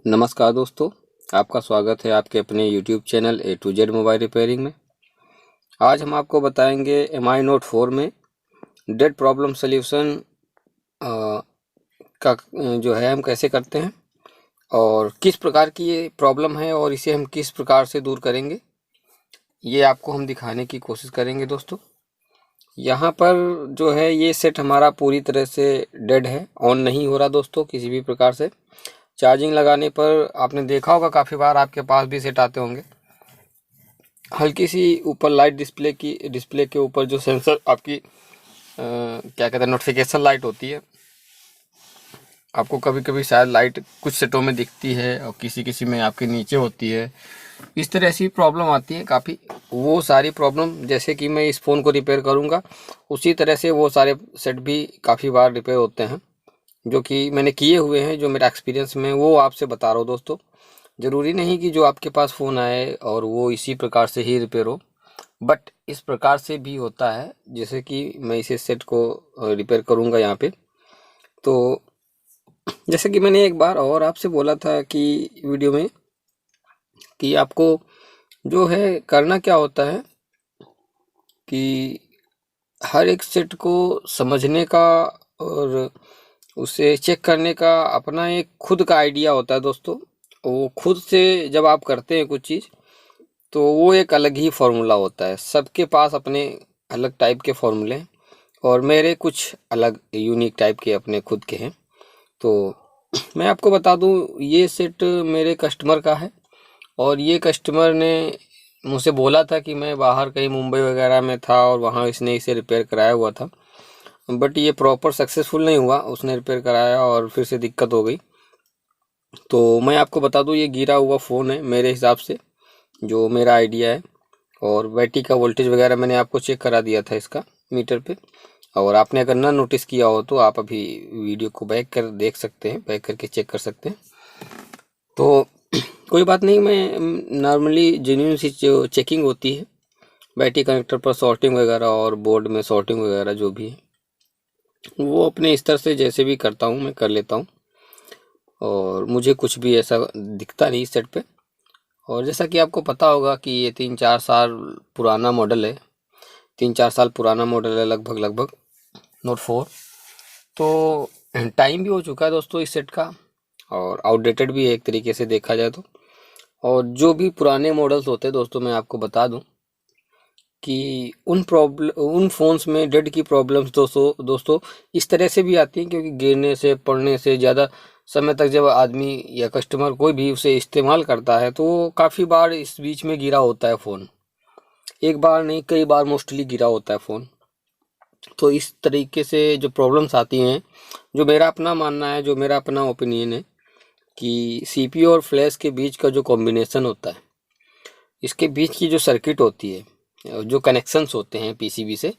नमस्कार दोस्तों, आपका स्वागत है आपके अपने YouTube channel A to Z mobile repairing में। आज हम आपको बताएंगे MI Note 4 में डेड प्रॉब्लम सॉल्यूशन का जो है हम कैसे करते हैं और किस प्रकार की ये प्रॉब्लम है और इसे हम किस प्रकार से दूर करेंगे, ये आपको हम दिखाने की कोशिश करेंगे दोस्तों। यहाँ पर जो है ये सेट हमारा पूरी तरह से डेड है, ऑन नहीं हो रहा दोस्तों किसी भी प्रकार से। चार्जिंग लगाने पर आपने देखा होगा काफ़ी बार आपके पास भी सेट आते होंगे, हल्की सी ऊपर लाइट डिस्प्ले के ऊपर जो सेंसर आपकी क्या कहते हैं नोटिफिकेशन लाइट होती है, आपको कभी कभी शायद लाइट कुछ सेटों में दिखती है और किसी किसी में आपके नीचे होती है। इस तरह ऐसी प्रॉब्लम आती है काफ़ी। वो सारी प्रॉब्लम जैसे कि मैं इस फ़ोन को रिपेयर करूँगा उसी तरह से वो सारे सेट भी काफ़ी बार रिपेयर होते हैं, जो कि मैंने किए हुए हैं, जो मेरा एक्सपीरियंस में वो आपसे बता रहा हूँ दोस्तों। ज़रूरी नहीं कि जो आपके पास फ़ोन आए और वो इसी प्रकार से ही रिपेयर हो, बट इस प्रकार से भी होता है। जैसे कि मैं इसे सेट को रिपेयर करूँगा यहाँ पे, तो जैसे कि मैंने एक बार और आपसे बोला था कि वीडियो में कि आपको जो है करना क्या होता है कि हर एक सेट को समझने का और उसे चेक करने का अपना एक खुद का आइडिया होता है दोस्तों। वो खुद से जब आप करते हैं कुछ चीज़ तो वो एक अलग ही फार्मूला होता है। सबके पास अपने अलग टाइप के फार्मूले हैं और मेरे कुछ अलग यूनिक टाइप के अपने खुद के हैं। तो मैं आपको बता दूं, ये सेट मेरे कस्टमर का है और ये कस्टमर ने मुझसे बोला था कि मैं बाहर कहीं मुंबई वगैरह में था और वहाँ इसने इसे रिपेयर कराया हुआ था, बट ये प्रॉपर सक्सेसफुल नहीं हुआ। उसने रिपेयर कराया और फिर से दिक्कत हो गई। तो मैं आपको बता दूं, ये गिरा हुआ फ़ोन है मेरे हिसाब से, जो मेरा आइडिया है। और बैटरी का वोल्टेज वगैरह मैंने आपको चेक करा दिया था इसका मीटर पे, और आपने अगर ना नोटिस किया हो तो आप अभी वीडियो को बैक कर देख सकते हैं, बैक करके चेक कर सकते हैं। तो कोई बात नहीं, मैं नॉर्मली जेन्युइन सी जो चेकिंग होती है बैटरी कनेक्टर पर शॉर्टिंग वगैरह और बोर्ड में शॉर्टिंग वगैरह जो भी है वो अपने स्तर से जैसे भी करता हूँ मैं कर लेता हूँ, और मुझे कुछ भी ऐसा दिखता नहीं सेट पे। और जैसा कि आपको पता होगा कि ये 3-4 साल पुराना मॉडल है, 3-4 साल पुराना मॉडल है लगभग लगभग Note 4। तो टाइम भी हो चुका है दोस्तों इस सेट का, और आउटडेटेड भी है एक तरीके से देखा जाए तो। और जो भी पुराने मॉडल्स होते हैं दोस्तों, मैं आपको बता दूं कि उन फ़ोन्स में डेड की प्रॉब्लम्स दोस्तों इस तरह से भी आती हैं क्योंकि गिरने से पड़ने से ज़्यादा समय तक जब आदमी या कस्टमर कोई भी उसे इस्तेमाल करता है तो काफ़ी बार इस बीच में गिरा होता है फ़ोन। एक बार नहीं, कई बार मोस्टली गिरा होता है फ़ोन। तो इस तरीके से जो प्रॉब्लम्स आती हैं, जो मेरा अपना मानना है, जो मेरा अपना ओपिनियन है कि सीपीयू और फ्लैश के बीच का जो कॉम्बिनेशन होता है, इसके बीच की जो सर्किट होती है, जो कनेक्शंस होते हैं पीसीबी से,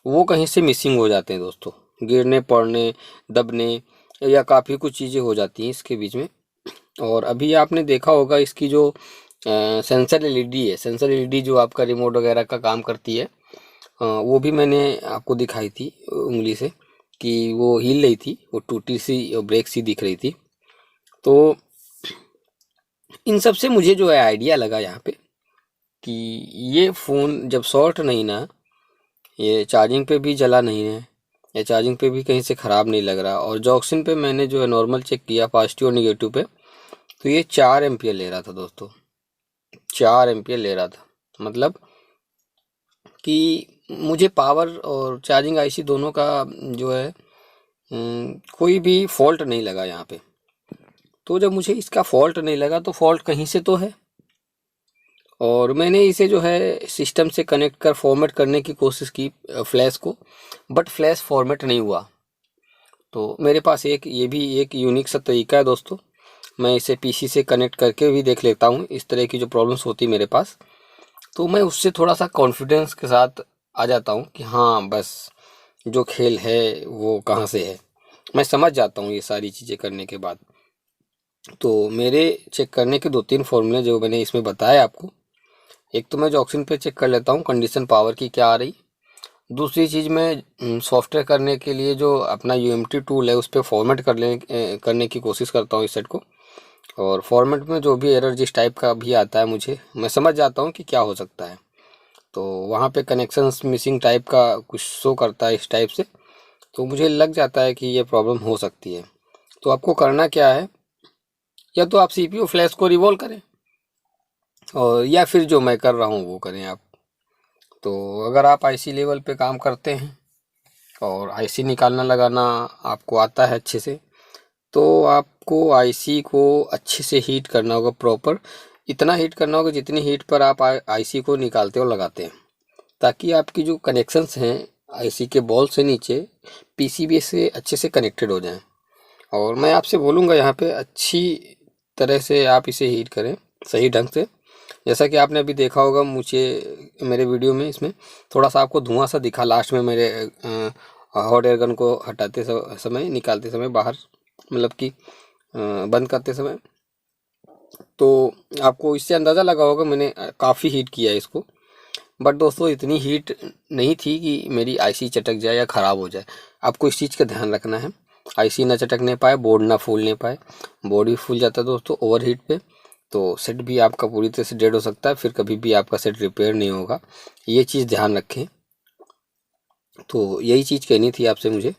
वो कहीं से मिसिंग हो जाते हैं दोस्तों। गिरने पड़ने, दबने या काफ़ी कुछ चीज़ें हो जाती हैं इसके बीच में। और अभी आपने देखा होगा इसकी जो सेंसर एलईडी है, सेंसर एलईडी जो आपका रिमोट वगैरह का काम करती है, वो भी मैंने आपको दिखाई थी उंगली से कि वो हिल रही थी, वो टूटी सी और ब्रेक सी दिख रही थी। तो इन सब से मुझे जो है आइडिया लगा यहाँ पे कि ये फ़ोन जब शॉर्ट नहीं ना, ये चार्जिंग पे भी जला नहीं है या चार्जिंग पे भी कहीं से ख़राब नहीं लग रहा, और जॉक्सन पे मैंने जो है नॉर्मल चेक किया पॉजिटिव और निगेटिव पे, तो ये 4 एम्पियर ले रहा था दोस्तों, 4 एम्पियर ले रहा था। मतलब कि मुझे पावर और चार्जिंग आईसी दोनों का जो है कोई भी फॉल्ट नहीं लगा यहाँ पे। तो जब मुझे इसका फॉल्ट नहीं लगा तो फॉल्ट कहीं से तो है, और मैंने इसे जो है सिस्टम से कनेक्ट कर फॉर्मेट करने की कोशिश की फ्लैश को, बट फ्लैश फॉर्मेट नहीं हुआ। तो मेरे पास ये भी एक यूनिक सा तरीका है दोस्तों, मैं इसे पीसी से कनेक्ट करके भी देख लेता हूँ इस तरह की जो प्रॉब्लम्स होती है मेरे पास। तो मैं उससे थोड़ा सा कॉन्फिडेंस के साथ आ जाता हूँ कि हाँ बस जो खेल है वो कहाँ से है, मैं समझ जाता हूँ ये सारी चीज़ें करने के बाद। तो मेरे चेक करने के 2-3 फॉर्मूले जो मैंने इसमें बताया आपको, एक तो मैं जॉक्सन पे चेक कर लेता हूँ कंडीशन पावर की क्या आ रही। दूसरी चीज़ मैं सॉफ्टवेयर करने के लिए जो अपना यूएमटी टूल है उस पर फॉर्मेट करने की कोशिश करता हूँ इस सेट को, और फॉर्मेट में जो भी एरर जिस टाइप का भी आता है मुझे, मैं समझ जाता हूँ कि क्या हो सकता है। तो वहाँ पे कनेक्शंस मिसिंग टाइप का कुछ शो करता है इस टाइप से, तो मुझे लग जाता है कि ये प्रॉब्लम हो सकती है। तो आपको करना क्या है, या तो आप CPU फ्लैश को रिवॉल्व करें, और या फिर जो मैं कर रहा हूँ वो करें आप। तो अगर आप IC लेवल पे काम करते हैं और IC निकालना लगाना आपको आता है अच्छे से, तो आपको IC को अच्छे से हीट करना होगा, प्रॉपर इतना हीट करना होगा जितनी हीट पर आप IC को निकालते और लगाते हैं, ताकि आपकी जो कनेक्शंस हैं IC के बॉल से नीचे PCB से अच्छे से कनेक्टेड हो जाएं। और मैं आपसे बोलूँगा यहाँ पे अच्छी तरह से आप इसे हीट करें सही ढंग से। जैसा कि आपने अभी देखा होगा मुझे मेरे वीडियो में, इसमें थोड़ा सा आपको धुआं सा दिखा लास्ट में मेरे हॉट एयर गन को हटाते समय, निकालते समय बाहर, मतलब कि बंद करते समय। तो आपको इससे अंदाज़ा लगा होगा मैंने काफ़ी हीट किया है इसको। बट दोस्तों इतनी हीट नहीं थी कि मेरी IC चटक जाए या ख़राब हो जाए। आपको इस चीज़ का ध्यान रखना है, IC ना चटकने पाए, बोर्ड ना फूलने पाए। बोर्ड भी फूल जाता है दोस्तों ओवर हीट पे, तो सेट भी आपका पूरी तरह से डेड हो सकता है, फिर कभी भी आपका सेट रिपेयर नहीं होगा। ये चीज़ ध्यान रखें। तो यही चीज़ कहनी थी आपसे मुझे।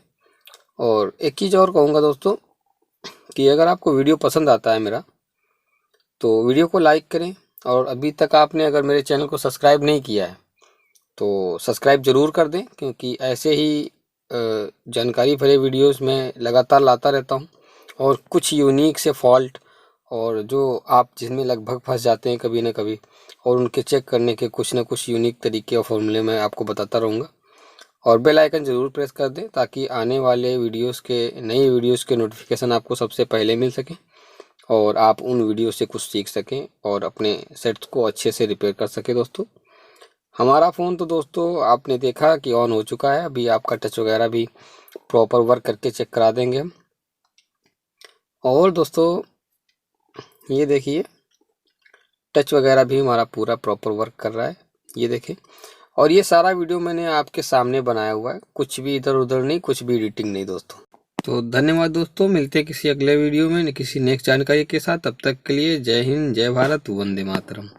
और एक चीज़ और कहूँगा दोस्तों, कि अगर आपको वीडियो पसंद आता है मेरा, तो वीडियो को लाइक करें। और अभी तक आपने अगर मेरे चैनल को सब्सक्राइब नहीं किया है तो सब्सक्राइब ज़रूर कर दें, क्योंकि ऐसे ही जानकारी भरे वीडियोस मैं लगातार लाता रहता हूं। और कुछ यूनिक से फॉल्ट, और जो आप जिसमें लगभग फंस जाते हैं कभी ना कभी, और उनके चेक करने के कुछ ना कुछ यूनिक तरीके और फॉर्मूले मैं आपको बताता रहूँगा। और बेल आइकन ज़रूर प्रेस कर दें, ताकि आने वाले नई वीडियोस के नोटिफिकेशन आपको सबसे पहले मिल सकें, और आप उन वीडियो से कुछ सीख सकें और अपने सेट्स को अच्छे से रिपेयर कर सकें दोस्तों। हमारा फ़ोन तो दोस्तों आपने देखा कि ऑन हो चुका है। अभी आपका टच वगैरह भी प्रॉपर वर्क करके चेक करा देंगे हम। और दोस्तों ये देखिए, टच वगैरह भी हमारा पूरा प्रॉपर वर्क कर रहा है, ये देखें। और ये सारा वीडियो मैंने आपके सामने बनाया हुआ है, कुछ भी इधर उधर नहीं, कुछ भी एडिटिंग नहीं दोस्तों। तो धन्यवाद दोस्तों, मिलते हैं किसी अगले वीडियो में किसी नेक्स्ट जानकारी के साथ। तब तक के लिए जय हिंद, जय भारत, वंदे मातरम।